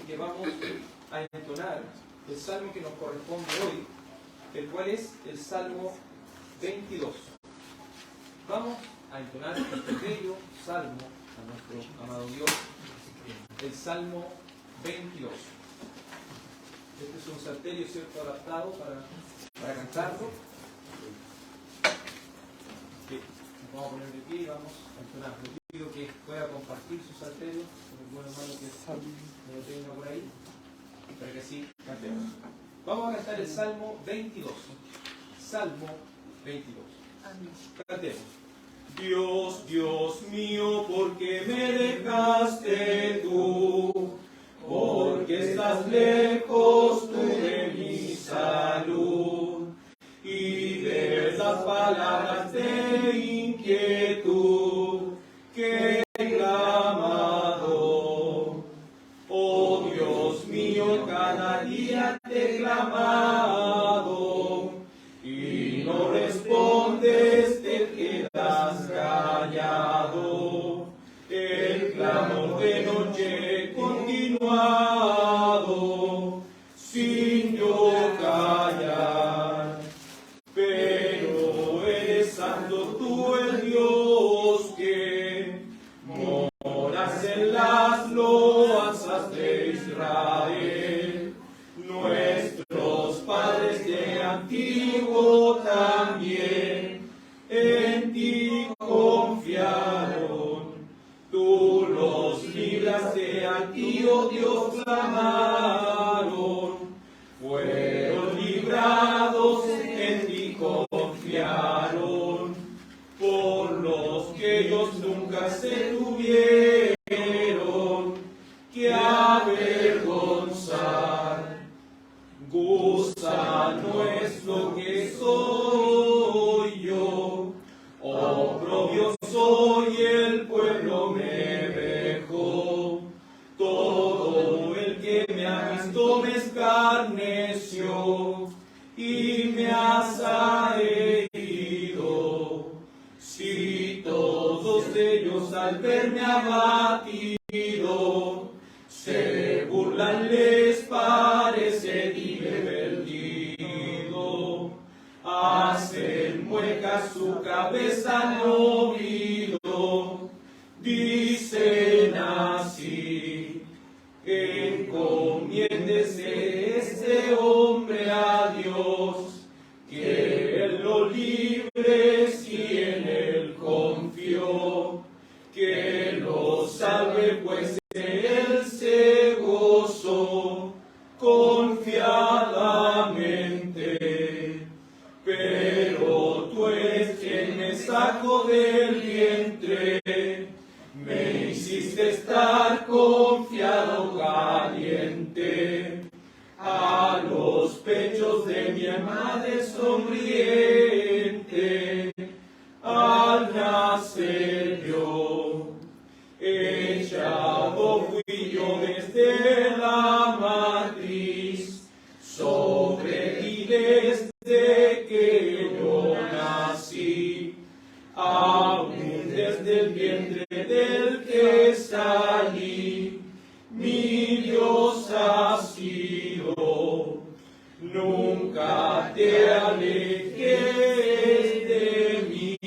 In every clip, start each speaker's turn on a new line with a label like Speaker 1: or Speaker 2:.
Speaker 1: que vamos a entonar el salmo que nos corresponde hoy, el cual es el Salmo 22. Vamos a entonar este bello salmo a nuestro amado Dios, el Salmo 22. Este es un salterio, ¿cierto?, adaptado para cantarlo. Bien, nos vamos a poner de pie y vamos a entonar. Le pido que pueda compartir su salterio con el buen hermano que lo tenga por ahí, para que así cantemos. Vamos a cantar el Salmo 22. Salmo 22. Cantemos. Dios, Dios mío, ¿por qué me dejaste tú? Porque estás lejos tú de mi salud, y de las palabras de inquietud que he clamado. Oh Dios mío, cada día te he clamado, y no respondes, te quedas callado. El clamor de noche continuado, sin yo callar. Pero eres santo tú, el Dios que moras en las loasas de Israel. Nuestros padres de antiguo también en ti confiaron. Tú los libraste, a ti, oh Dios, clamaron. Fueron librados, en ti confiaron. Por los que ellos nunca se tuvieron que avergonzar. Gusano es lo que soy yo, oprobio soy, el pueblo me dejó. Todo el que me ha visto me escarneció y me has herido. Si todos ellos al verme abatido se burlan, les parece divertido. Hacen muecas, su cabeza han movido. Dicen así: encomiéndese este hombre a Dios, que Él lo libre si en Él confió, que lo salve pues Él se gozó confiadamente. Pero tú eres quien me sacó del vientre, me hiciste estar confiado, caliente, a los pechos de mi madre sonriente. Al nacer yo, echado fui yo desde la matriz, sobre ti desde que yo nací, aún desde el vientre del que salí, mi Dios ha sido. Nunca te alejes de mí,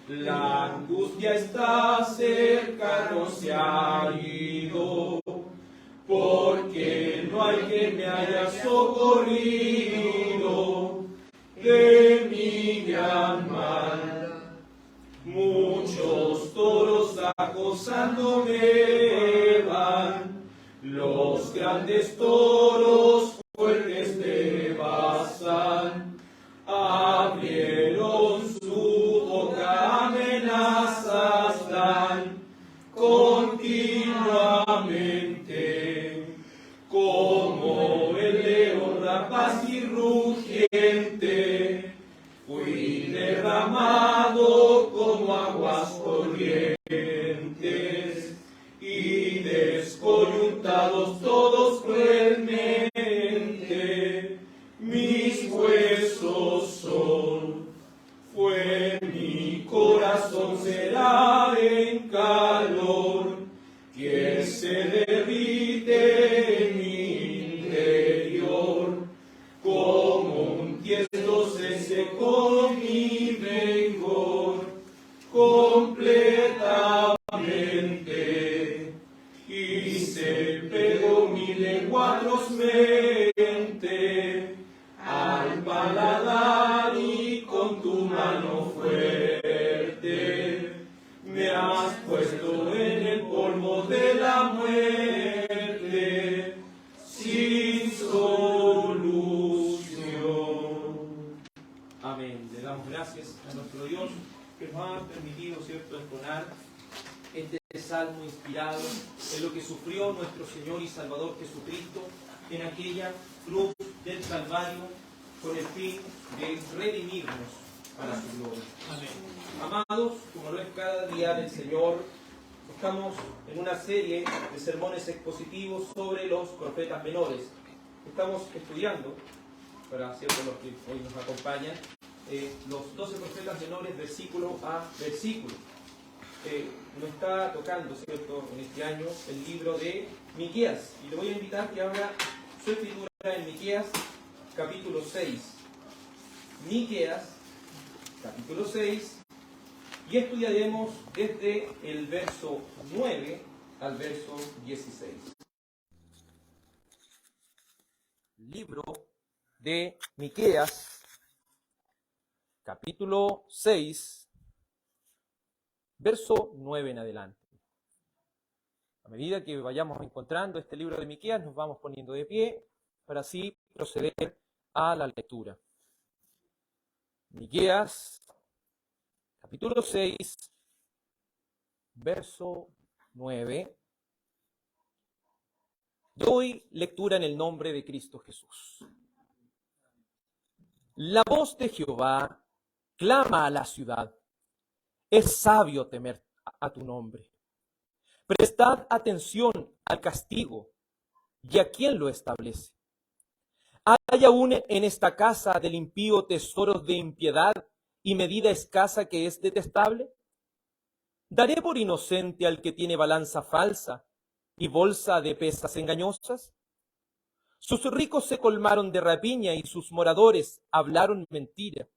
Speaker 1: la angustia está cerca, no se ha ido, porque no hay que me haya socorrido de mi gran mal. Muchos toros acosándome van, los grandes toros fuertes te basan. Abrieron su boca, amenazas dan continuamente, como el león rapaz y rugiente. Fui derramado como aguas corrientes, y descoyuntados todos cruelmente mis huesos son. Fue mi corazón, será en calor, que se derrite se pegó mi lengua atrozmente al paladar y con tu mano fuerte me has puesto en el polvo de la muerte sin solución. Amén. Le damos gracias a nuestro Dios que nos ha permitido, ¿cierto?, exponer este salmo inspirado en lo que sufrió nuestro Señor y Salvador Jesucristo en aquella cruz del Calvario con el fin de redimirnos para su gloria. Amén. Amados, como lo es cada día del Señor, estamos en una serie de sermones expositivos sobre los profetas menores. Estamos estudiando, para cierto los que hoy nos acompañan, los 12 profetas menores versículo a versículo. Nos está tocando, ¿cierto?, en este año el libro de Miqueas. Y le voy a invitar que abra su escritura en Miqueas, capítulo 6. Miqueas, capítulo 6, y estudiaremos desde el verso 9 al verso 16. Libro de Miqueas, capítulo 6, verso 9 en adelante. A medida que vayamos encontrando este libro de Miqueas, nos vamos poniendo de pie para así proceder a la lectura. Miqueas, capítulo 6, verso 9. Doy lectura en el nombre de Cristo Jesús. La voz de Jehová clama a la ciudad. Es sabio temer a tu nombre. Prestad atención al castigo y a quien lo establece. ¿Hay aún en esta casa del impío tesoros de impiedad y medida escasa que es detestable? ¿Daré por inocente al que tiene balanza falsa y bolsa de pesas engañosas? Sus ricos se colmaron de rapiña y sus moradores hablaron mentira,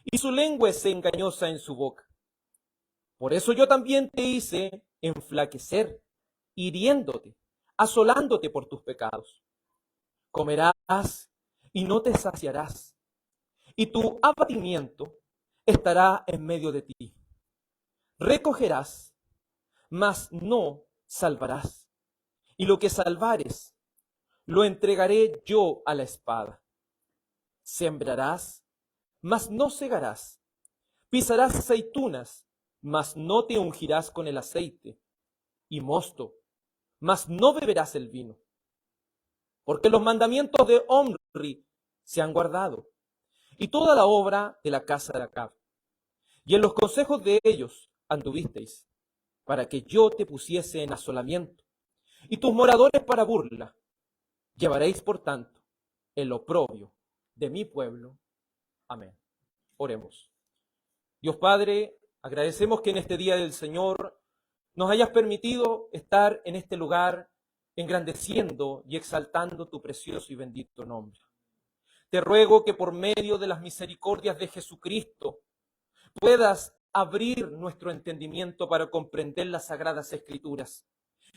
Speaker 1: y su lengua es engañosa en su boca. Por eso yo también te hice enflaquecer, hiriéndote, asolándote por tus pecados. Comerás y no te saciarás, y tu abatimiento estará en medio de ti. Recogerás, mas no salvarás, y lo que salvares lo entregaré yo a la espada. Sembrarás, mas no segarás, pisarás aceitunas, mas no te ungirás con el aceite, y mosto, mas no beberás el vino. Porque los mandamientos de Omri se han guardado, y toda la obra de la casa de Acab. Y en los consejos de ellos anduvisteis, para que yo te pusiese en asolamiento, y tus moradores para burla. Llevaréis, por tanto, el oprobio de mi pueblo. Amén. Oremos. Dios Padre, agradecemos que en este día del Señor nos hayas permitido estar en este lugar engrandeciendo y exaltando tu precioso y bendito nombre. Te ruego que por medio de las misericordias de Jesucristo puedas abrir nuestro entendimiento para comprender las Sagradas Escrituras.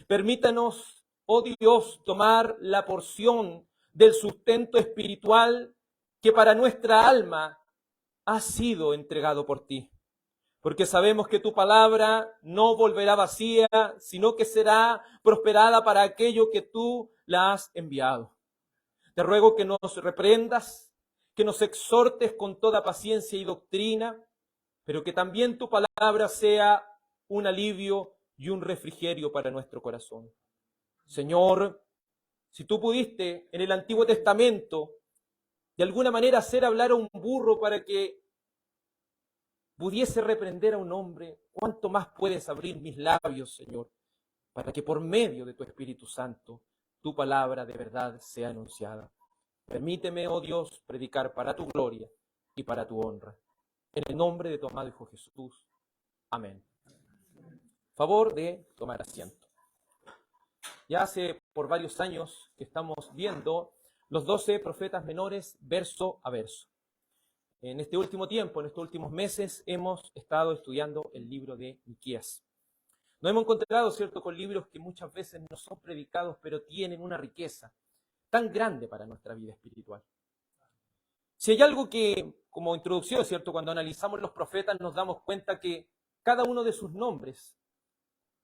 Speaker 1: Permítanos, oh Dios, tomar la porción del sustento espiritual que para nuestra alma ha sido entregado por ti. Porque sabemos que tu palabra no volverá vacía, sino que será prosperada para aquello que tú la has enviado. Te ruego que nos reprendas, que nos exhortes con toda paciencia y doctrina, pero que también tu palabra sea un alivio y un refrigerio para nuestro corazón. Señor, si tú pudiste en el Antiguo Testamento de alguna manera hacer hablar a un burro para que pudiese reprender a un hombre, ¿cuánto más puedes abrir mis labios, Señor, para que por medio de tu Espíritu Santo tu palabra de verdad sea anunciada? Permíteme, oh Dios, predicar para tu gloria y para tu honra. En el nombre de tu amado Hijo Jesús. Amén. Favor de tomar asiento. Ya hace por varios años que estamos viendo los 12 profetas menores verso a verso. En este último tiempo, en estos últimos meses, hemos estado estudiando el libro de Miqueas.
Speaker 2: Nos hemos encontrado, ¿cierto?, con libros que muchas veces no son predicados, pero tienen una riqueza tan grande para nuestra vida espiritual. Si hay algo que, como introducción, ¿cierto?, cuando analizamos los profetas nos damos cuenta que cada uno de sus nombres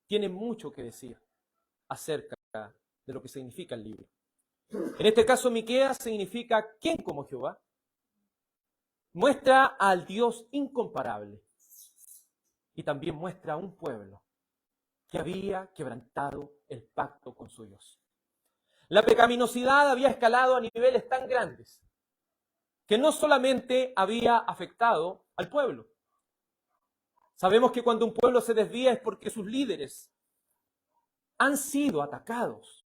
Speaker 2: tiene mucho que decir acerca de lo que significa el libro. En este caso, Miqueas significa ¿quién como Jehová? Muestra al Dios incomparable y también muestra a un pueblo que había quebrantado el pacto con su Dios. La pecaminosidad había escalado a niveles tan grandes que no solamente había afectado al pueblo. Sabemos que cuando un pueblo se desvía es porque sus líderes han sido atacados,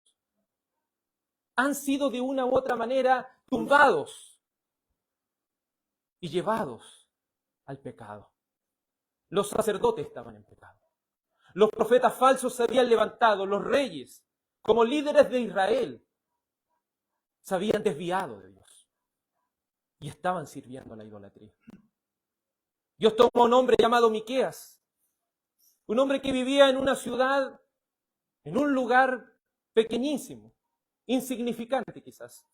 Speaker 2: han sido de una u otra manera tumbados y llevados al pecado. Los sacerdotes estaban en pecado. Los profetas falsos se habían levantado, los reyes, como líderes de Israel, se habían desviado de Dios y estaban sirviendo a la idolatría. Dios tomó un hombre llamado Miqueas, un hombre que vivía en una ciudad, en un lugar pequeñísimo, insignificante quizás.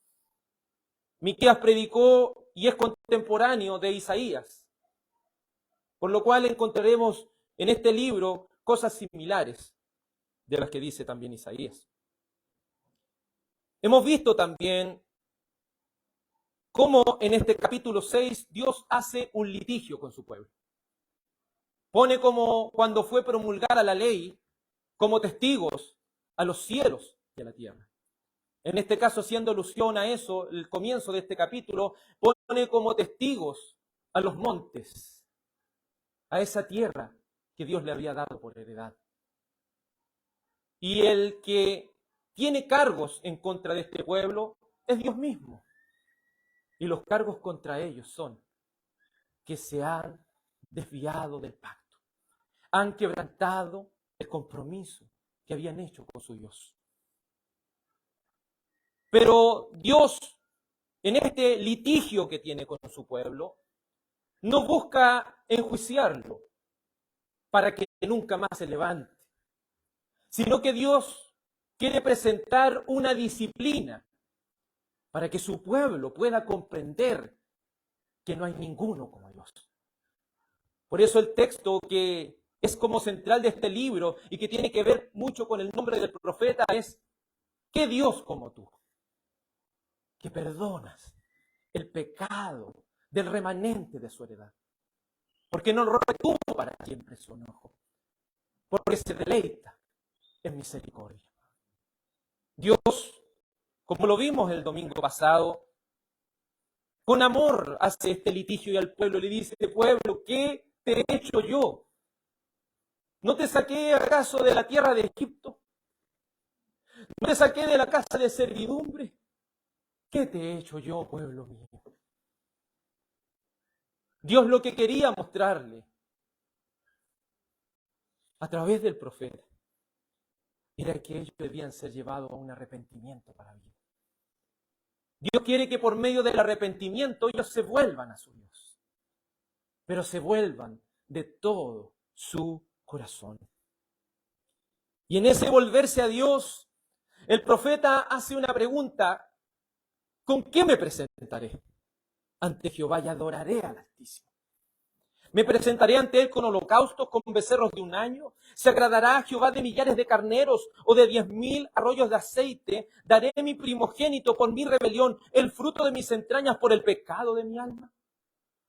Speaker 2: Miqueas predicó y es contemporáneo de Isaías, por lo cual encontraremos en este libro cosas similares de las que dice también Isaías. Hemos visto también cómo en este capítulo 6 Dios hace un litigio con su pueblo. Pone como cuando fue promulgada la ley como testigos a los cielos y a la tierra. En este caso, haciendo alusión a eso, el comienzo de este capítulo pone como testigos a los montes, a esa tierra que Dios le había dado por heredad. Y el que tiene cargos en contra de este pueblo es Dios mismo. Y los cargos contra ellos son que se han desviado del pacto, han quebrantado el compromiso que habían hecho con su Dios. Pero Dios, en este litigio que tiene con su pueblo, no busca enjuiciarlo para que nunca más se levante, sino que Dios quiere presentar una disciplina para que su pueblo pueda comprender que no hay ninguno como Dios. Por eso el texto que es como central de este libro y que tiene que ver mucho con el nombre del profeta es: ¿qué Dios como tú? Que perdonas el pecado del remanente de su heredad. Porque no retuvo para siempre su enojo, porque se deleita en misericordia. Dios, como lo vimos el domingo pasado, con amor hace este litigio y al pueblo le dice: pueblo, ¿qué te he hecho yo? ¿No te saqué acaso de la tierra de Egipto? ¿No te saqué de la casa de servidumbre? ¿Qué te he hecho yo, pueblo mío? Dios lo que quería mostrarle a través del profeta era que ellos debían ser llevados a un arrepentimiento para vida. Dios quiere que por medio del arrepentimiento ellos se vuelvan a su Dios, pero se vuelvan de todo su corazón. Y en ese volverse a Dios, el profeta hace una pregunta: ¿con qué me presentaré ante Jehová y adoraré al Altísimo? ¿Me presentaré ante Él con holocaustos, con becerros de un año? ¿Se agradará a Jehová de millares de carneros o de 10,000 arroyos de aceite? ¿Daré mi primogénito por mi rebelión, el fruto de mis entrañas por el pecado de mi alma?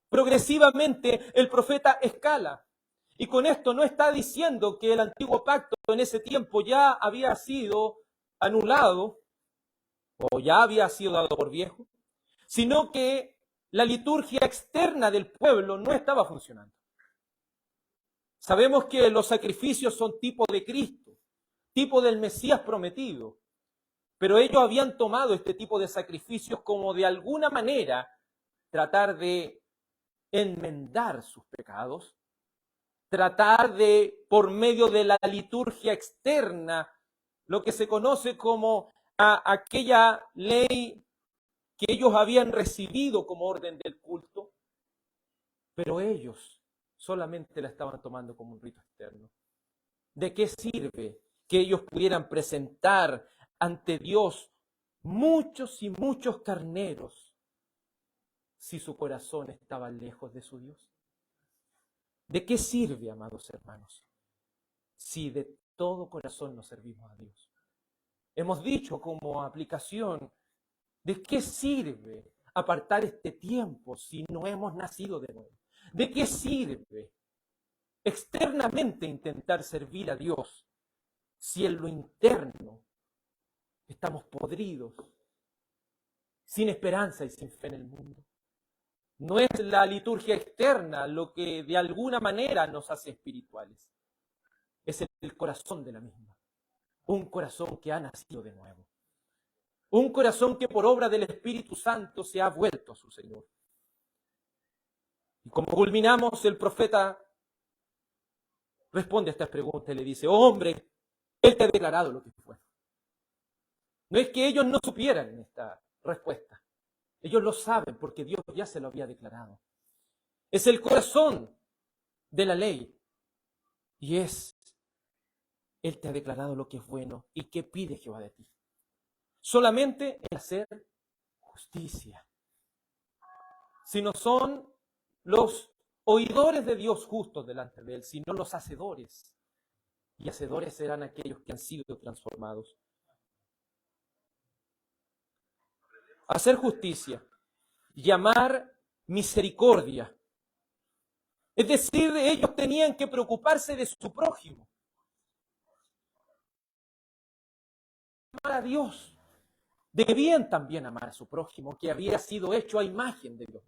Speaker 2: Progresivamente el profeta escala. Y con esto no está diciendo que el antiguo pacto en ese tiempo ya había sido anulado o ya había sido dado por viejo, sino que la liturgia externa del pueblo no estaba funcionando. Sabemos que los sacrificios son tipo de Cristo, tipo del Mesías prometido, pero ellos habían tomado este tipo de sacrificios como de alguna manera tratar de enmendar sus pecados, tratar de, por medio de la liturgia externa, lo que se conoce como aquella ley que ellos habían recibido como orden del culto, pero ellos solamente la estaban tomando como un rito externo. ¿De qué sirve que ellos pudieran presentar ante Dios muchos y muchos carneros si su corazón estaba lejos de su Dios? ¿De qué sirve, amados hermanos, si de todo corazón nos servimos a Dios? Hemos dicho como aplicación, ¿de qué sirve apartar este tiempo si no hemos nacido de nuevo? ¿De qué sirve externamente intentar servir a Dios si en lo interno estamos podridos, sin esperanza y sin fe en el mundo? No es la liturgia externa lo que de alguna manera nos hace espirituales. Es el corazón de la misma. Un corazón que ha nacido de nuevo. Un corazón que por obra del Espíritu Santo se ha vuelto a su Señor. Y como culminamos, el profeta responde a estas preguntas y le dice: oh, hombre, Él te ha declarado lo que fue. No es que ellos no supieran esta respuesta. Ellos lo saben porque Dios ya se lo había declarado. Es el corazón de la ley. Y Él te ha declarado lo que es bueno y qué pide Jehová de ti. Solamente el hacer justicia. Si no son los oidores de Dios justos delante de Él, sino los hacedores. Y hacedores serán aquellos que han sido transformados. Hacer justicia, llamar misericordia. Es decir, ellos tenían que preocuparse de su prójimo. Amar a Dios. Debían también amar a su prójimo, que había sido hecho a imagen de Dios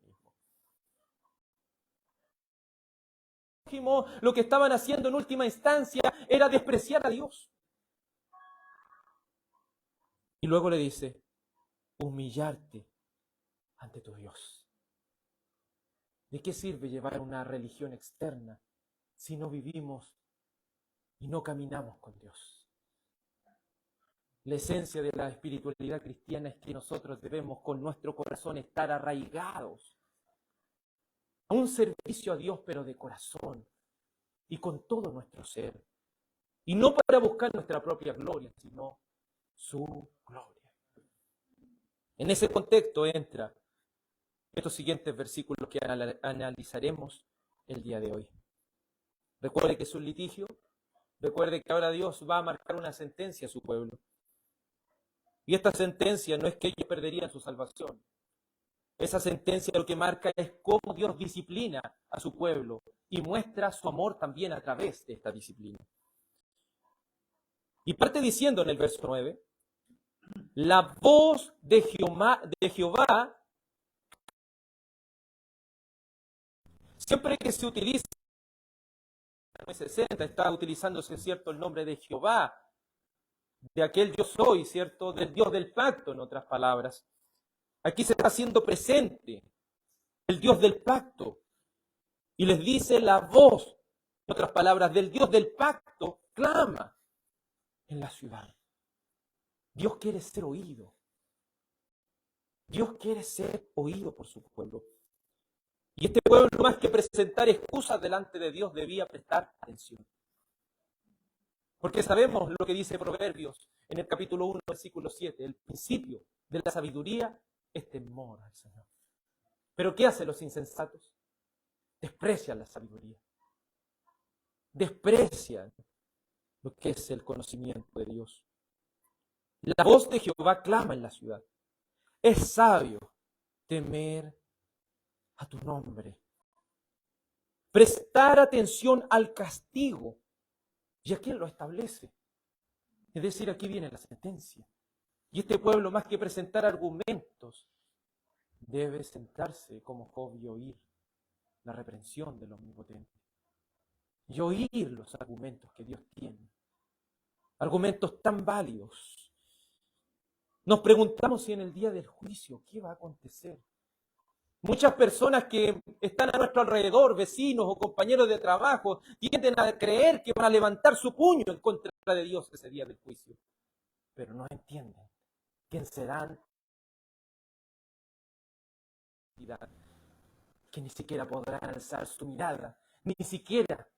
Speaker 2: mismo. Lo que estaban haciendo en última instancia era despreciar a Dios. Y luego le dice: humillarte ante tu Dios. ¿De qué sirve llevar una religión externa si no vivimos y no caminamos con Dios? La esencia de la espiritualidad cristiana es que nosotros debemos con nuestro corazón estar arraigados a un servicio a Dios, pero de corazón y con todo nuestro ser. Y no para buscar nuestra propia gloria, sino su gloria. En ese contexto entra estos siguientes versículos que analizaremos el día de hoy. Recuerde que es un litigio. Recuerde que ahora Dios va a marcar una sentencia a su pueblo. Y esta sentencia no es que ellos perderían su salvación. Esa sentencia lo que marca es cómo Dios disciplina a su pueblo y muestra su amor también a través de esta disciplina. Y parte diciendo en el verso 9, la voz de Jehová, siempre que se utiliza, en 60 está utilizándose, ¿cierto?, el nombre de Jehová, de aquel yo soy, ¿cierto?, del Dios del pacto, en otras palabras. Aquí se está haciendo presente el Dios del pacto. Y les dice la voz, en otras palabras, del Dios del pacto, clama en la ciudad. Dios quiere ser oído. Dios quiere ser oído por su pueblo. Y este pueblo, más que presentar excusas delante de Dios, debía prestar atención. Porque sabemos lo que dice Proverbios en el capítulo 1, versículo 7. El principio de la sabiduría es temor al Señor. ¿Pero qué hacen los insensatos? Desprecian la sabiduría. Desprecian lo que es el conocimiento de Dios. La voz de Jehová clama en la ciudad. Es sabio temer a tu nombre. Prestar atención al castigo. ¿Y a quién lo establece? Es decir, aquí viene la sentencia. Y este pueblo, más que presentar argumentos, debe sentarse como Job y oír la reprensión del Omnipotente. Y oír los argumentos que Dios tiene. Argumentos tan válidos. Nos preguntamos si en el día del juicio, ¿qué va a acontecer? Muchas personas que están a nuestro alrededor, vecinos o compañeros de trabajo, tienden a creer que van a levantar su puño en contra de Dios ese día del juicio. Pero no entienden quién serán, que ni siquiera podrán alzar su mirada, ni siquiera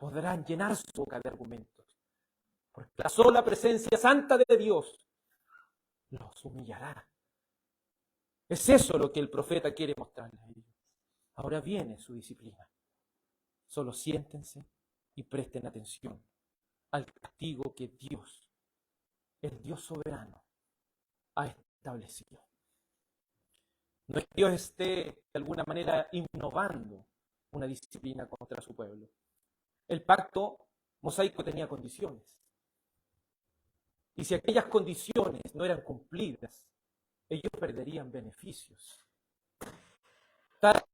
Speaker 2: podrán llenar su boca de argumentos, porque la sola presencia santa de Dios los humillará. Es eso lo que el profeta quiere mostrarles a ellos. Ahora viene su disciplina. Solo siéntense y presten atención al castigo que Dios, el Dios soberano, ha establecido. No es que Dios esté de alguna manera innovando una disciplina contra su pueblo. El pacto mosaico tenía condiciones. Y si aquellas condiciones no eran cumplidas, ellos perderían beneficios. Para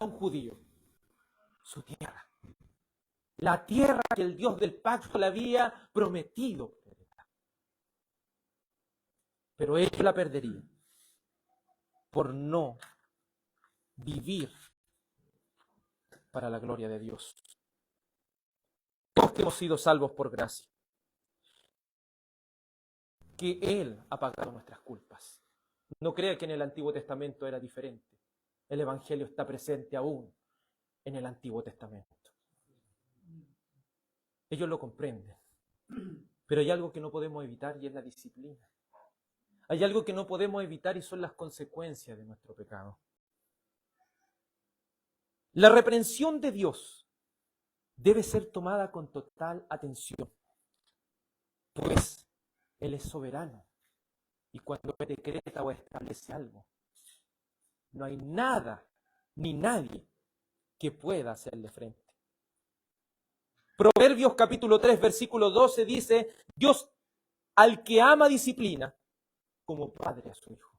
Speaker 2: un judío, su tierra, la tierra que el Dios del pacto le había prometido. Pero ellos la perderían por no vivir para la gloria de Dios. Todos que hemos sido salvos por gracia, que Él ha pagado nuestras culpas. No crea que en el Antiguo Testamento era diferente. El Evangelio está presente aún en el Antiguo Testamento. Ellos lo comprenden. Pero hay algo que no podemos evitar y es la disciplina. Hay algo que no podemos evitar y son las consecuencias de nuestro pecado. La reprensión de Dios debe ser tomada con total atención, pues Él es soberano y cuando Él decreta o establece algo, no hay nada ni nadie que pueda hacerle frente. Proverbios capítulo 3, versículo 12 dice, Dios al que ama disciplina como padre a su hijo.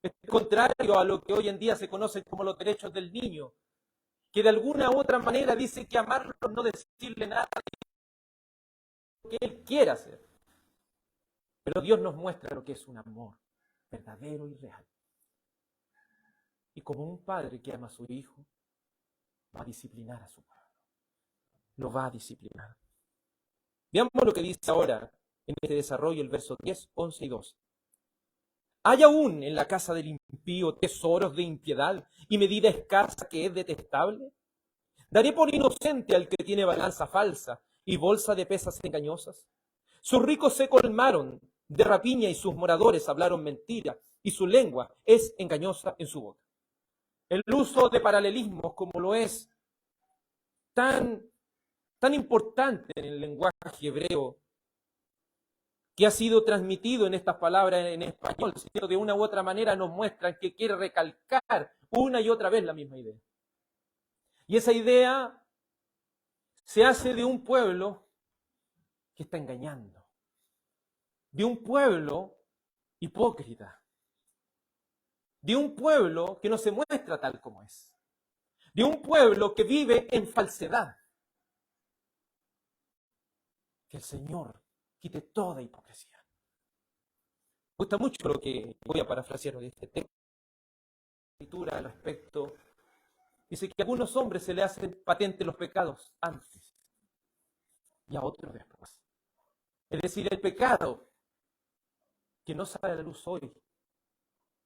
Speaker 2: Es contrario a lo que hoy en día se conoce como los derechos del niño, que de alguna u otra manera dice que amarlo no decirle nada de lo que él quiera hacer. Pero Dios nos muestra lo que es un amor verdadero y real. Y como un padre que ama a su hijo, va a disciplinar a su pueblo. Lo va a disciplinar. Veamos lo que dice ahora en este desarrollo el verso 10, 11 y 12. ¿Hay aún en la casa del impío tesoros de impiedad y medida escasa que es detestable? ¿Daré por inocente al que tiene balanza falsa y bolsa de pesas engañosas? Sus ricos se colmaron de rapiña y sus moradores hablaron mentira y su lengua es engañosa en su boca. El uso de paralelismos como lo es tan importante en el lenguaje hebreo que ha sido transmitido en estas palabras en español, sino de una u otra manera nos muestran que quiere recalcar una y otra vez la misma idea. Y esa idea se hace de un pueblo que está engañando, de un pueblo hipócrita, de un pueblo que no se muestra tal como es, de un pueblo que vive en falsedad. Que el Señor quite toda hipocresía. Me gusta mucho lo que voy a parafrasear de este texto. La escritura al respecto dice que a algunos hombres se le hacen patentes los pecados antes y a otros después. Es decir, el pecado que no sale a la luz hoy,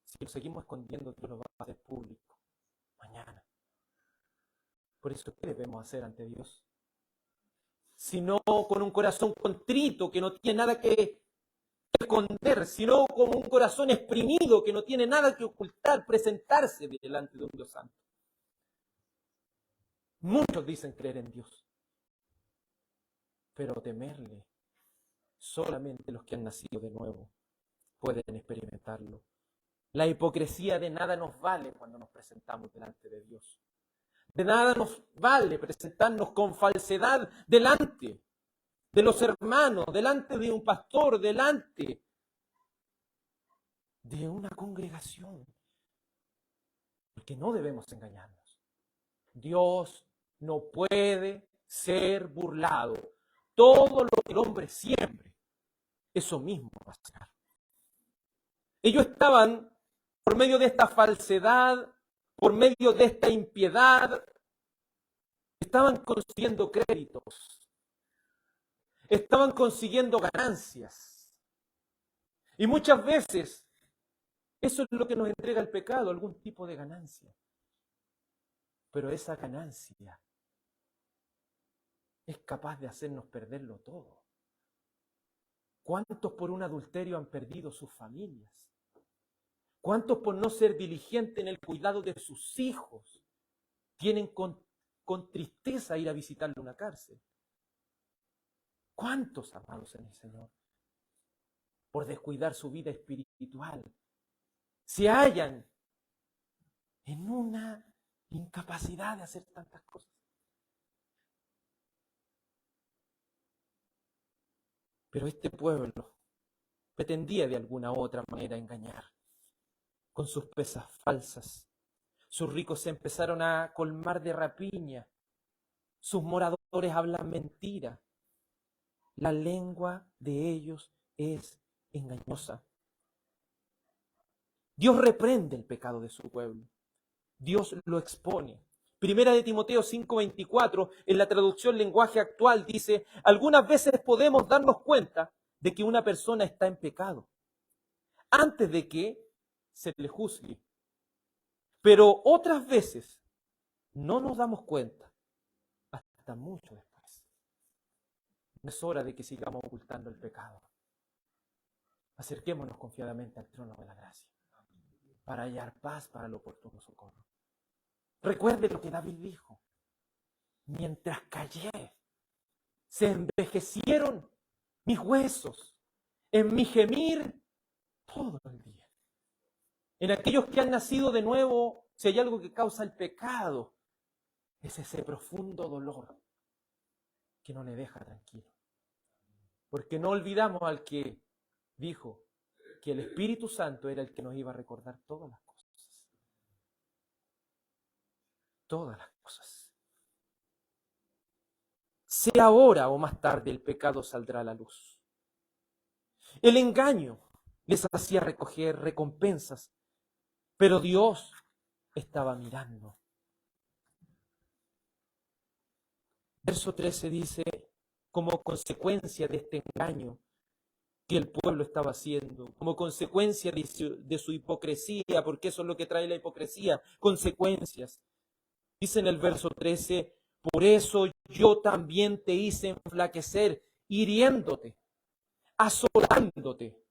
Speaker 2: si lo seguimos escondiendo, Dios lo va a hacer público mañana. Por eso, ¿qué debemos hacer ante Dios? Sino con un corazón contrito que no tiene nada que esconder, sino con un corazón exprimido que no tiene nada que ocultar, presentarse delante de un Dios santo. Muchos dicen creer en Dios, pero temerle, solamente los que han nacido de nuevo pueden experimentarlo. La hipocresía de nada nos vale cuando nos presentamos delante de Dios. De nada nos vale presentarnos con falsedad delante de los hermanos, delante de un pastor, delante de una congregación. Porque no debemos engañarnos. Dios no puede ser burlado. Todo lo que el hombre siembre, eso mismo va a ser. Ellos estaban, por medio de esta falsedad, por medio de esta impiedad, estaban consiguiendo créditos, estaban consiguiendo ganancias. Y muchas veces eso es lo que nos entrega el pecado, algún tipo de ganancia. Pero esa ganancia es capaz de hacernos perderlo todo. ¿Cuántos por un adulterio han perdido sus familias? ¿Cuántos por no ser diligentes en el cuidado de sus hijos tienen con tristeza ir a visitarle una cárcel? ¿Cuántos, amados en el Señor, por descuidar su vida espiritual, se hallan en una incapacidad de hacer tantas cosas? Pero este pueblo pretendía de alguna u otra manera engañar con sus pesas falsas. Sus ricos se empezaron a colmar de rapiña. Sus moradores hablan mentira. La lengua de ellos es engañosa. Dios reprende el pecado de su pueblo. Dios lo expone. Primera de Timoteo 5:24, en la traducción lenguaje actual, dice: algunas veces podemos darnos cuenta de que una persona está en pecado antes de que se le juzgue. Pero otras veces no nos damos cuenta hasta mucho después. No es hora de que sigamos ocultando el pecado. Acerquémonos confiadamente al trono de la gracia para hallar paz para el oportuno socorro. Recuerde lo que David dijo: mientras callé, se envejecieron mis huesos en mi gemir todo el día. En aquellos que han nacido de nuevo, si hay algo que causa el pecado, es ese profundo dolor que no le deja tranquilo. Porque no olvidamos al que dijo que el Espíritu Santo era el que nos iba a recordar todas las cosas. Todas las cosas. Sea ahora o más tarde, el pecado saldrá a la luz. El engaño les hacía recoger recompensas, pero Dios estaba mirando. Verso 13 dice, como consecuencia de este engaño que el pueblo estaba haciendo, como consecuencia de su hipocresía, porque eso es lo que trae la hipocresía, consecuencias. Dice en el verso 13, por eso yo también te hice enflaquecer, hiriéndote, asolándote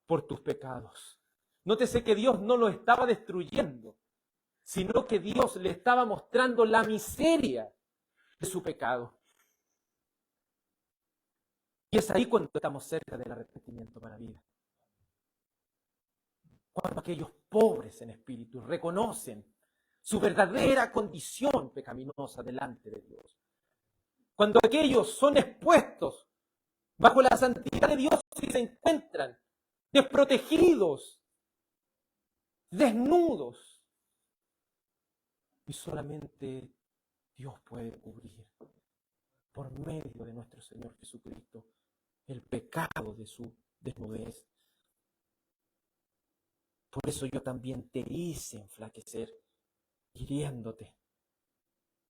Speaker 2: por tus pecados. Nótese que Dios no lo estaba destruyendo, sino que Dios le estaba mostrando la miseria de su pecado. Y es ahí cuando estamos cerca del arrepentimiento para vida. Cuando aquellos pobres en espíritu reconocen su verdadera condición pecaminosa delante de Dios. Cuando aquellos son expuestos bajo la santidad de Dios y se encuentran desprotegidos, desnudos, y solamente Dios puede cubrir por medio de nuestro Señor Jesucristo el pecado de su desnudez. Por eso yo también te hice enflaquecer, hiriéndote.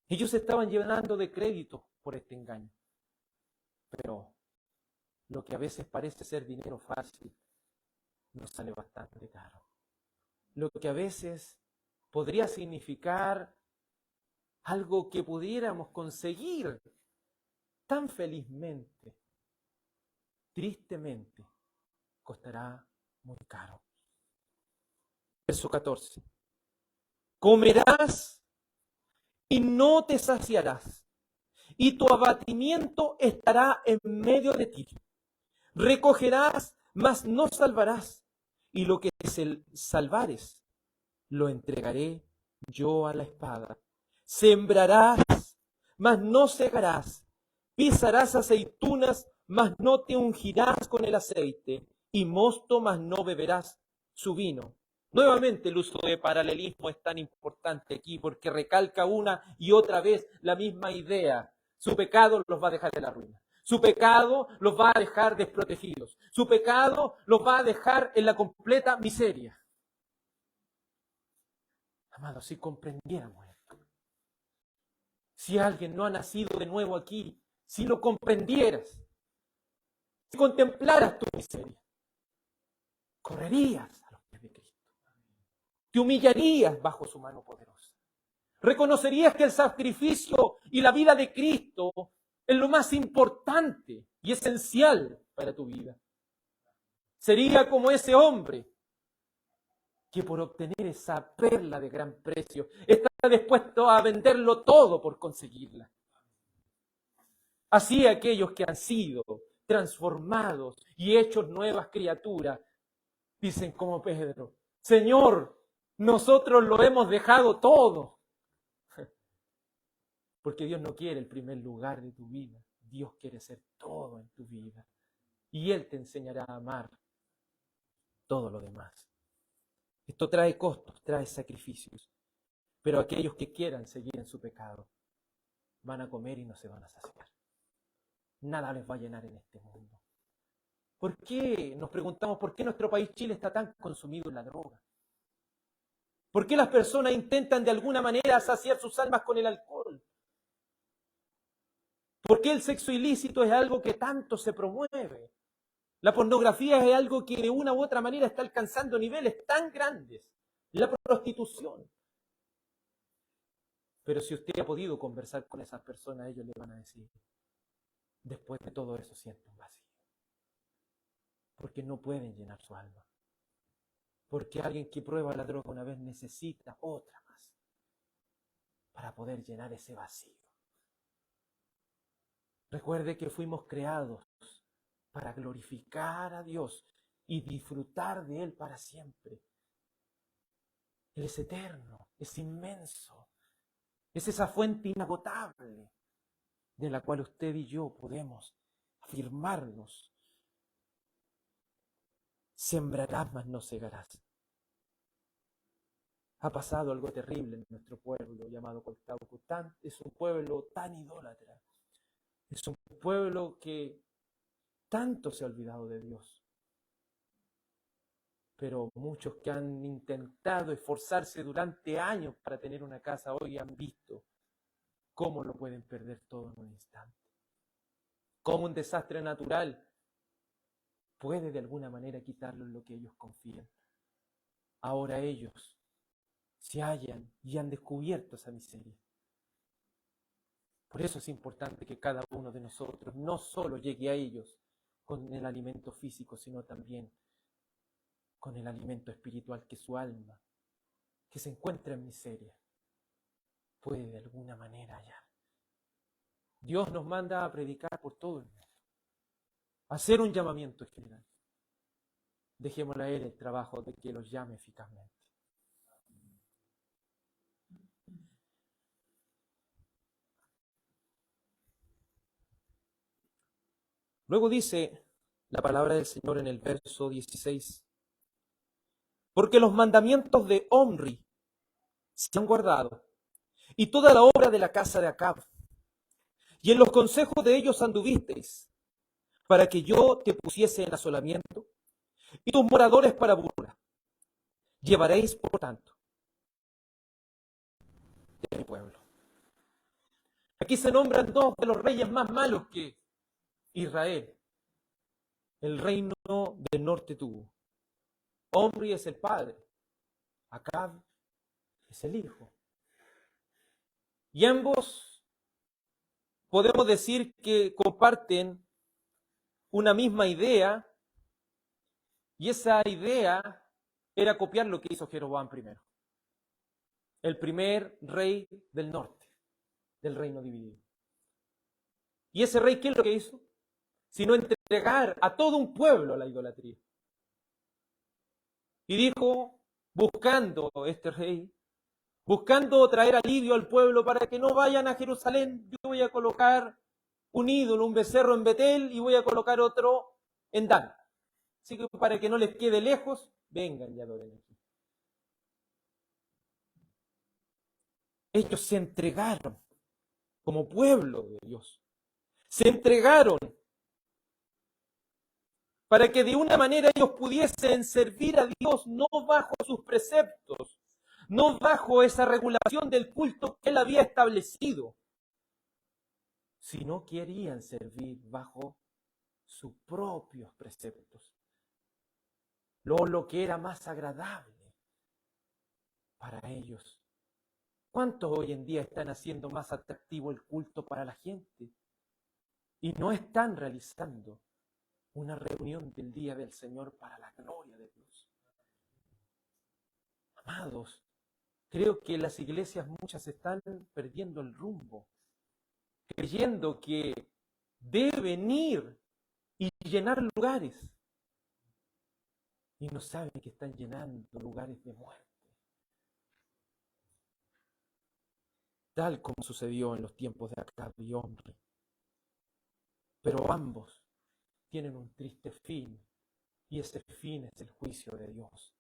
Speaker 2: Ellos se estaban llenando de crédito por este engaño. Pero lo que a veces parece ser dinero fácil, nos sale bastante caro. Lo que a veces podría significar algo que pudiéramos conseguir tan felizmente, tristemente, costará muy caro. Verso 14. Comerás y no te saciarás, y tu abatimiento estará en medio de ti. Recogerás, mas no salvarás, y lo que salvares, lo entregaré yo a la espada. Sembrarás, mas no segarás. Pisarás aceitunas, mas no te ungirás con el aceite, y mosto, mas no beberás su vino. Nuevamente el uso de paralelismo es tan importante aquí porque recalca una y otra vez la misma idea. Su pecado los va a dejar en la ruina. Su pecado los va a dejar desprotegidos. Su pecado los va a dejar en la completa miseria. Amados, si comprendiéramos esto, si alguien no ha nacido de nuevo aquí, si lo comprendieras, si contemplaras tu miseria, correrías a los pies de Cristo. Te humillarías bajo su mano poderosa. Reconocerías que el sacrificio y la vida de Cristo en lo más importante y esencial para tu vida. Sería como ese hombre que por obtener esa perla de gran precio está dispuesto a venderlo todo por conseguirla. Así aquellos que han sido transformados y hechos nuevas criaturas, dicen como Pedro, Señor, nosotros lo hemos dejado todo. Porque Dios no quiere el primer lugar de tu vida, Dios quiere ser todo en tu vida. Y Él te enseñará a amar todo lo demás. Esto trae costos, trae sacrificios, pero aquellos que quieran seguir en su pecado van a comer y no se van a saciar. Nada les va a llenar en este mundo. ¿Por qué? Nos preguntamos por qué nuestro país Chile está tan consumido en la droga. ¿Por qué las personas intentan de alguna manera saciar sus almas con el alcohol? ¿Por qué el sexo ilícito es algo que tanto se promueve? La pornografía es algo que de una u otra manera está alcanzando niveles tan grandes. La prostitución. Pero si usted ha podido conversar con esas personas, ellos le van a decir, después de todo eso siento un vacío. Porque no pueden llenar su alma. Porque alguien que prueba la droga una vez necesita otra más para poder llenar ese vacío. Recuerde que fuimos creados para glorificar a Dios y disfrutar de Él para siempre. Él es eterno, es inmenso, es esa fuente inagotable de la cual usted y yo podemos afirmarnos. Sembrarás, mas no segarás. Ha pasado algo terrible en nuestro pueblo llamado Coltauco. Es un pueblo tan idólatra. Es un pueblo que tanto se ha olvidado de Dios. Pero muchos que han intentado esforzarse durante años para tener una casa hoy han visto cómo lo pueden perder todo en un instante. Cómo un desastre natural puede de alguna manera quitarlo en lo que ellos confían. Ahora ellos se hallan y han descubierto esa miseria. Por eso es importante que cada uno de nosotros no solo llegue a ellos con el alimento físico, sino también con el alimento espiritual que su alma, que se encuentra en miseria, puede de alguna manera hallar. Dios nos manda a predicar por todo el mundo, a hacer un llamamiento general. Dejémosle a Él el trabajo de que los llame eficazmente. Luego dice la palabra del Señor en el verso 16, porque los mandamientos de Omri se han guardado, y toda la obra de la casa de Acab, y en los consejos de ellos anduvisteis, para que yo te pusiese en asolamiento, y tus moradores para burla. Llevaréis, por tanto, de mi pueblo. Aquí se nombran dos de los reyes más malos que Israel. El reino del norte tuvo. Omri es el padre, Acab es el hijo. Y ambos podemos decir que comparten una misma idea, y esa idea era copiar lo que hizo Jeroboam primero. El primer rey del norte, del reino dividido. ¿Y ese rey qué es lo que hizo? Sino entregar a todo un pueblo a la idolatría. Y dijo, buscando este rey, buscando traer alivio al pueblo para que no vayan a Jerusalén, yo voy a colocar un ídolo, un becerro en Betel y voy a colocar otro en Dan. Así que para que no les quede lejos, vengan y adoren aquí. Ellos se entregaron como pueblo de Dios. Se entregaron para que de una manera ellos pudiesen servir a Dios no bajo sus preceptos, no bajo esa regulación del culto que Él había establecido, sino querían servir bajo sus propios preceptos, lo que era más agradable para ellos. ¿Cuántos hoy en día están haciendo más atractivo el culto para la gente? y no están realizando una reunión del día del Señor para la gloria de Dios. Amados, creo que las iglesias muchas están perdiendo el rumbo, creyendo que deben ir y llenar lugares, y no saben que están llenando lugares de muerte, tal como sucedió en los tiempos de Acab y Omri. Pero ambos tienen un triste fin, y ese fin es el juicio de Dios.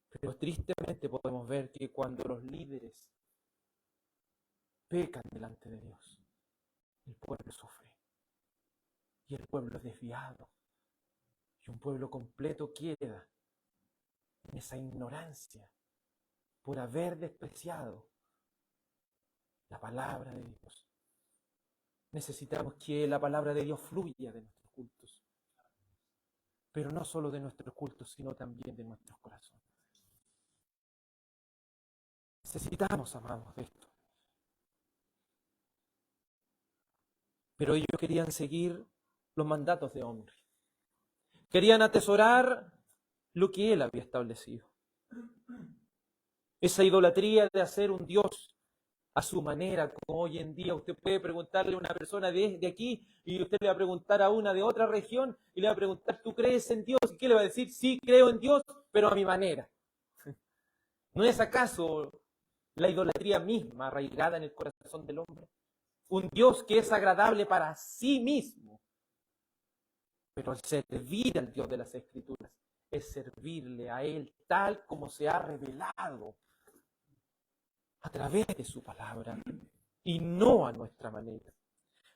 Speaker 2: Pero tristemente podemos ver que cuando los líderes pecan delante de Dios, el pueblo sufre, y el pueblo es desviado, y un pueblo completo queda en esa ignorancia por haber despreciado la palabra de Dios. Necesitamos que la palabra de Dios fluya de nuestros cultos, pero no solo de nuestros cultos, sino también de nuestros corazones. Necesitamos, amados, de esto. Pero ellos querían seguir los mandatos de Omri. Querían atesorar lo que él había establecido. Esa idolatría de hacer un Dios a su manera, como hoy en día usted puede preguntarle a una persona de aquí y usted le va a preguntar a una de otra región y le va a preguntar, ¿tú crees en Dios? ¿Y qué le va a decir? Sí, creo en Dios, pero a mi manera. ¿No es acaso la idolatría misma arraigada en el corazón del hombre? Un Dios que es agradable para sí mismo, pero al servir al Dios de las Escrituras es servirle a Él tal como se ha revelado a través de su palabra y no a nuestra manera.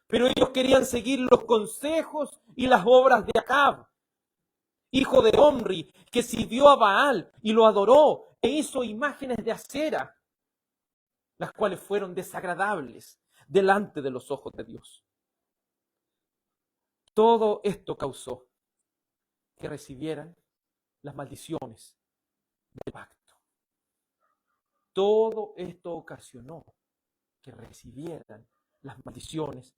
Speaker 2: Pero ellos querían seguir los consejos y las obras de Acab, hijo de Omri, que sirvió a Baal y lo adoró e hizo imágenes de acera, las cuales fueron desagradables delante de los ojos de Dios. Todo esto causó que recibieran las maldiciones del pacto. Todo esto ocasionó que recibieran las maldiciones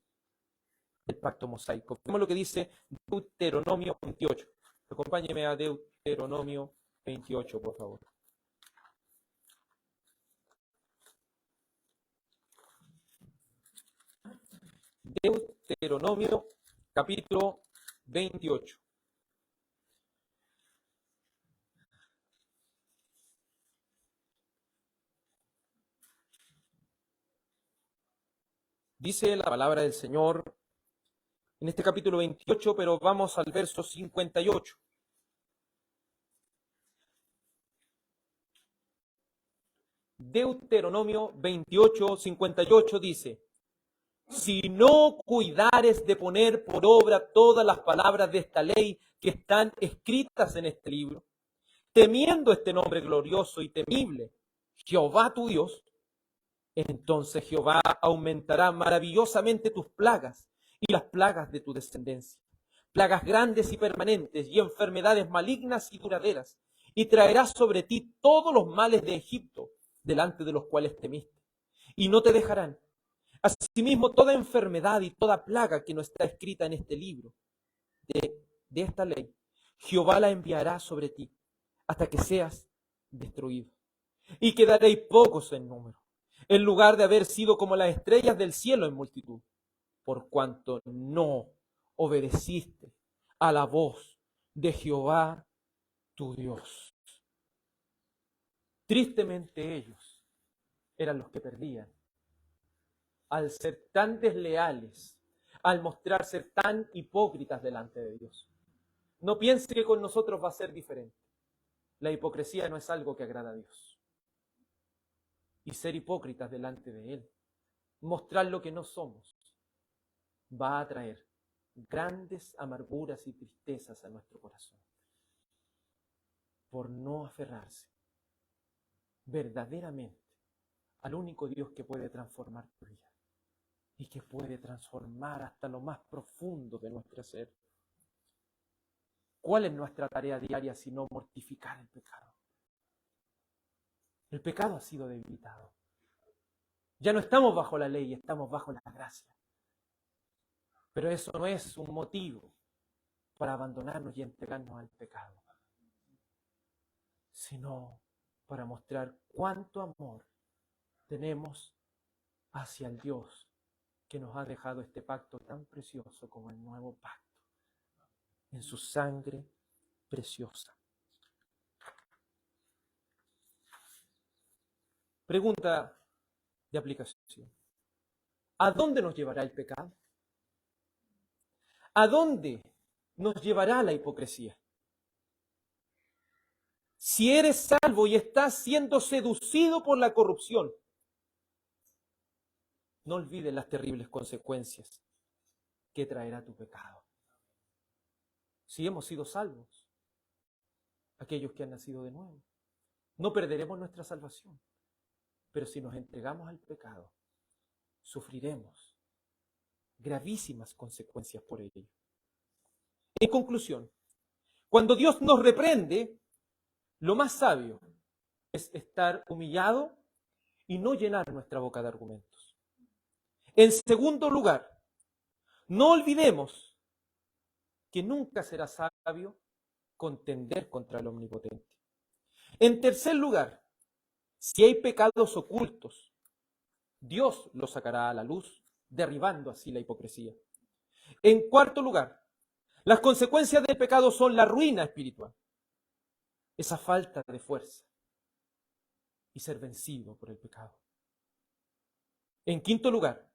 Speaker 2: del pacto mosaico. Vemos lo que dice Deuteronomio 28. Acompáñeme a Deuteronomio 28, por favor. Deuteronomio capítulo 28. Dice la palabra del Señor en este capítulo 28, pero vamos al verso 58. Deuteronomio 28, 58 dice: si no cuidares de poner por obra todas las palabras de esta ley que están escritas en este libro, temiendo este nombre glorioso y temible, Jehová tu Dios, entonces Jehová aumentará maravillosamente tus plagas y las plagas de tu descendencia, plagas grandes y permanentes y enfermedades malignas y duraderas, y traerá sobre ti todos los males de Egipto, delante de los cuales temiste, y no te dejarán. Asimismo, toda enfermedad y toda plaga que no está escrita en este libro de esta ley, Jehová la enviará sobre ti, hasta que seas destruido. Y quedaréis pocos en número, en lugar de haber sido como las estrellas del cielo en multitud, por cuanto no obedeciste a la voz de Jehová tu Dios. Tristemente ellos eran los que perdían, al ser tan desleales, al mostrar ser tan hipócritas delante de Dios. No piense que con nosotros va a ser diferente. La hipocresía no es algo que agrada a Dios. Y ser hipócritas delante de Él, mostrar lo que no somos, va a traer grandes amarguras y tristezas a nuestro corazón, por no aferrarse verdaderamente al único Dios que puede transformar tu vida y que puede transformar hasta lo más profundo de nuestro ser. ¿Cuál es nuestra tarea diaria sino mortificar el pecado? El pecado ha sido debilitado. Ya no estamos bajo la ley, estamos bajo la gracia. Pero eso no es un motivo para abandonarnos y entregarnos al pecado, sino para mostrar cuánto amor tenemos hacia el Dios que nos ha dejado este pacto tan precioso como el nuevo pacto, en su sangre preciosa. Pregunta de aplicación. ¿A dónde nos llevará el pecado? ¿A dónde nos llevará la hipocresía? Si eres salvo y estás siendo seducido por la corrupción, no olvides las terribles consecuencias que traerá tu pecado. Si hemos sido salvos, aquellos que han nacido de nuevo, no perderemos nuestra salvación. Pero si nos entregamos al pecado, sufriremos gravísimas consecuencias por ello. En conclusión, cuando Dios nos reprende, lo más sabio es estar humillado y no llenar nuestra boca de argumentos. En segundo lugar, no olvidemos que nunca será sabio contender contra el Omnipotente. En tercer lugar, si hay pecados ocultos, Dios los sacará a la luz, derribando así la hipocresía. En cuarto lugar, las consecuencias del pecado son la ruina espiritual, esa falta de fuerza y ser vencido por el pecado. En quinto lugar,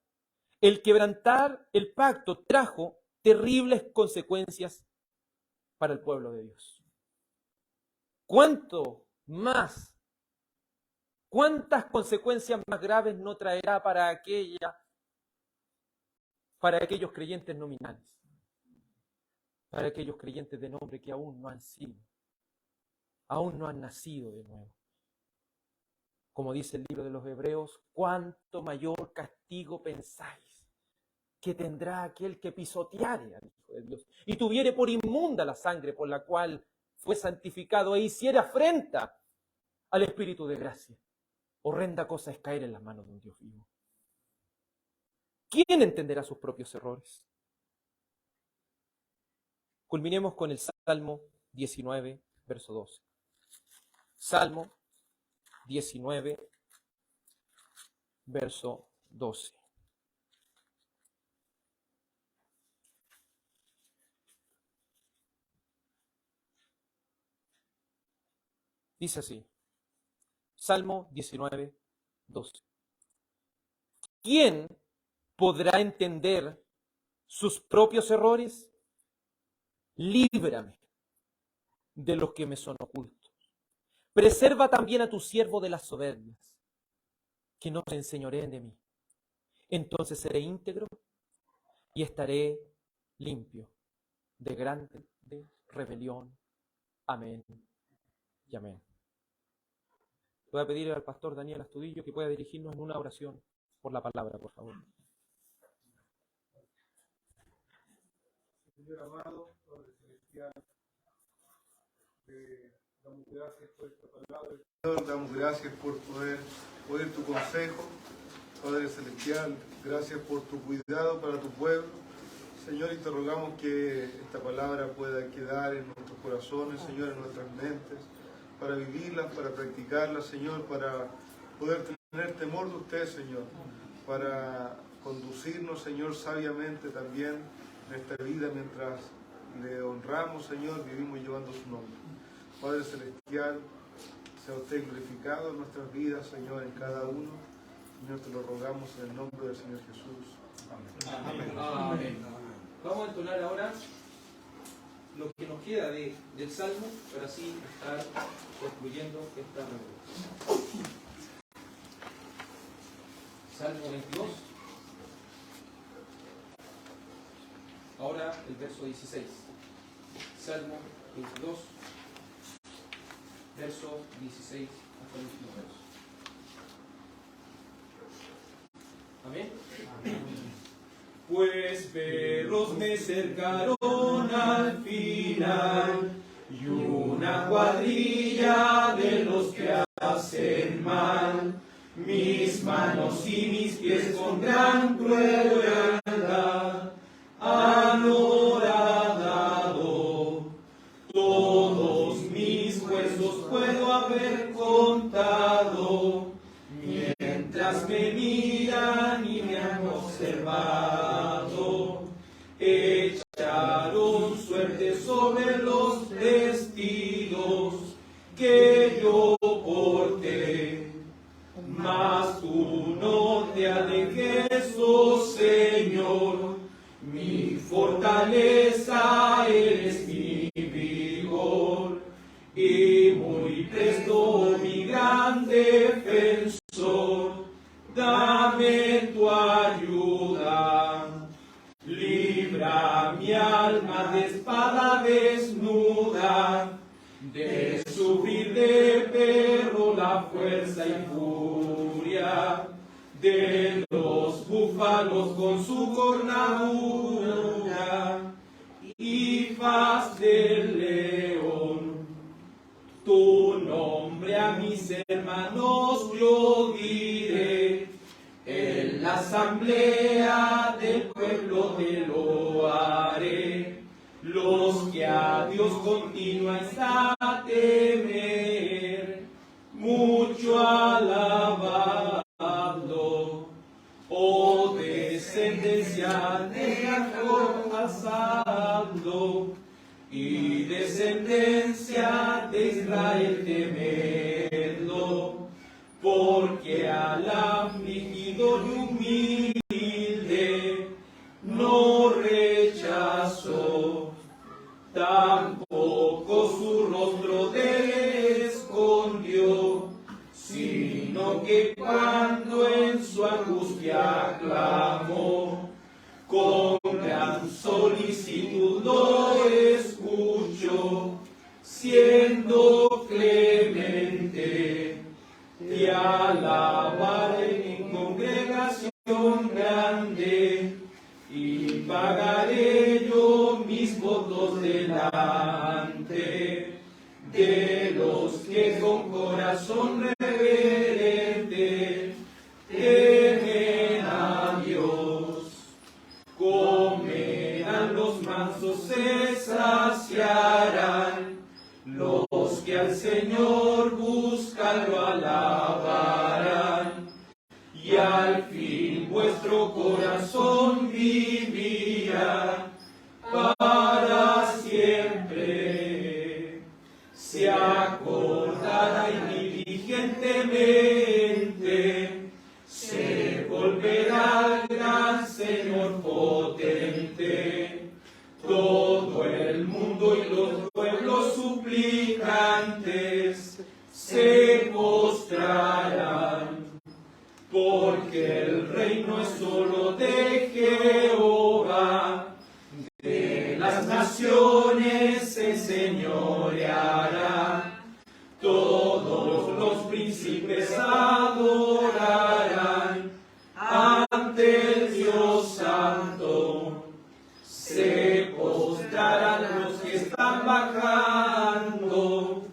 Speaker 2: el quebrantar el pacto trajo terribles consecuencias para el pueblo de Dios. ¿Cuántas consecuencias más graves no traerá para aquellos creyentes nominales? Para aquellos creyentes de nombre que aún no han nacido de nuevo. Como dice el libro de los Hebreos, ¿cuánto mayor castigo pensáis que tendrá aquel que pisoteare al Hijo de Dios y tuviere por inmunda la sangre por la cual fue santificado e hiciera afrenta al Espíritu de gracia? Horrenda cosa es caer en las manos de un Dios vivo. ¿Quién entenderá sus propios errores? Culminemos con el Salmo 19, verso 12. Salmo 19, verso 12. Dice así, Salmo 19, 12. ¿Quién podrá entender sus propios errores? Líbrame de los que me son ocultos. Preserva también a tu siervo de las soberbias, que no se enseñoreen de mí. Entonces seré íntegro y estaré limpio de grande rebelión. Amén y amén. Voy a pedir al pastor Daniel Astudillo que pueda dirigirnos en una oración por la palabra, por favor.
Speaker 3: Señor amado, Padre celestial, damos gracias por esta palabra. Señor, damos gracias por poder oír tu consejo. Padre celestial, gracias por tu cuidado para tu pueblo. Señor, y te rogamos que esta palabra pueda quedar en nuestros corazones, Señor, en nuestras mentes, para vivirlas, para practicarlas, Señor, para poder tener temor de usted, Señor, para conducirnos, Señor, sabiamente también en esta vida mientras le honramos, Señor, vivimos llevando su nombre. Padre celestial, sea usted glorificado en nuestras vidas, Señor, en cada uno. Señor, te lo rogamos en el nombre del Señor Jesús.
Speaker 1: Amén. Amén. Vamos a entonar ahora lo que nos queda del Salmo para así estar concluyendo esta reunión. Salmo 22. Ahora el verso 16. Salmo 22, verso 16 hasta el último verso. Amén. Amén. Pues perros me cercaron al final y una cuadrilla de los que hacen mal, mis manos y mis pies con gran crueldad
Speaker 2: haber contado, mientras me miran y me han observado. Echaron suerte sobre los vestidos que yo porté, mas tú no te alejes, oh Señor, mi fortaleza eres mi vigor, y muy presto mi gran defensor, dame tu ayuda. Libra mi alma de espada desnuda, de sufrir de perro la fuerza y furia, de los búfalos con su cornadura, y faz del león. Tu nombre a mis hermanos yo diré, en la asamblea del pueblo te lo haré. Los que a Dios continuáis a temer, mucho alabadlo. Oh descendencia de Jacob, alzadlo, y descendencia de Israel temedlo, porque al afligido y humilde no rechazó, tampoco su rostro escondió, sino que cuando en su angustia clamó, con gran solicitud lo escuchó, siendo clemente. Te alabaré en congregación grande, y pagaré yo mis votos delante de los que con corazón reverente temen a Dios. Comerán los mansos, se saciarán, los que al Señor buscan lo alabarán, y al fin vuestro corazón vivirá para siempre. Se acordará diligentemente, se volverá al gran Señor potente. Todo el mundo y los pueblos suplicantes se postrarán, porque el reino es solo de Jehová, de las naciones se enseñoreará. Todos los príncipes adorarán ante el Dios Santo. Se postrarán los que están bajando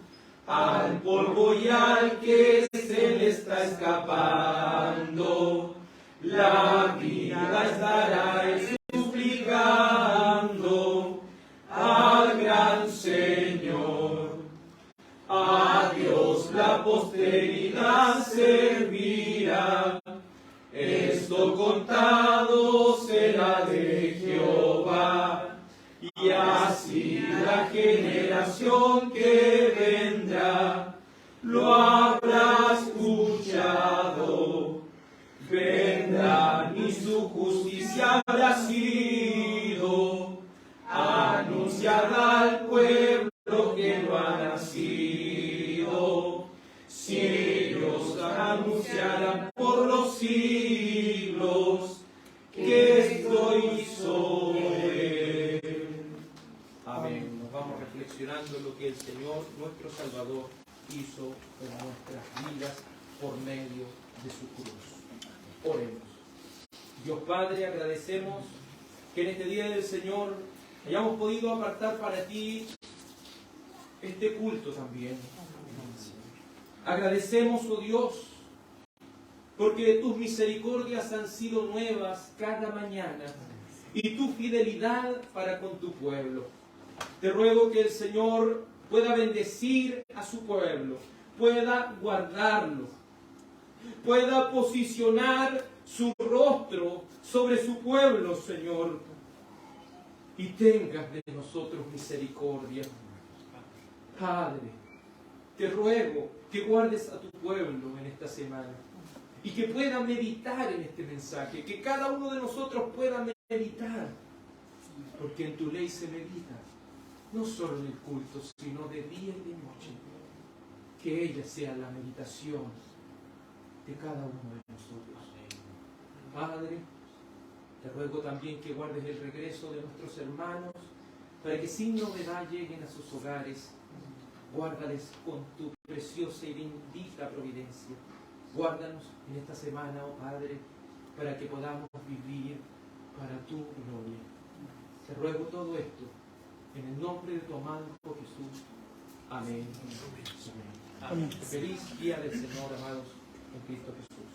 Speaker 2: al polvo y al que se le está escapando. La vida estará suplicando al gran Señor. A Dios la posteridad servirá. Esto contado será de Jehová, y así la generación que vendrá lo habrá escuchado. Vendrán y su justicia habrá sido anunciada al pueblo que lo ha nacido. Si ellos anunciarán por los siglos que estoy sobre él. Amén. Nos vamos reflexionando en lo que el Señor, nuestro Salvador, hizo en nuestras vidas por medio de su cruz. Oremos. Dios Padre, agradecemos que en este día del Señor hayamos podido apartar para ti este culto también. Agradecemos, oh Dios, porque tus misericordias han sido nuevas cada mañana y tu fidelidad para con tu pueblo. Te ruego que el Señor pueda bendecir a su pueblo, pueda guardarlo, pueda posicionar su rostro sobre su pueblo, Señor, y tengas de nosotros misericordia. Padre, te ruego que guardes a tu pueblo en esta semana y que pueda meditar en este mensaje, que cada uno de nosotros pueda meditar, porque en tu ley se medita, no solo en el culto, sino de día y de noche. Que ella sea la meditación de cada uno de nosotros. Padre, te ruego también que guardes el regreso de nuestros hermanos, para que sin novedad lleguen a sus hogares. Guárdales con tu preciosa y bendita providencia. Guárdanos en esta semana, oh Padre, para que podamos vivir para tu gloria. Te ruego todo esto en el nombre de tu amado Hijo Jesús. Amén. Amén. Feliz día del Señor, amados, en Cristo Jesús.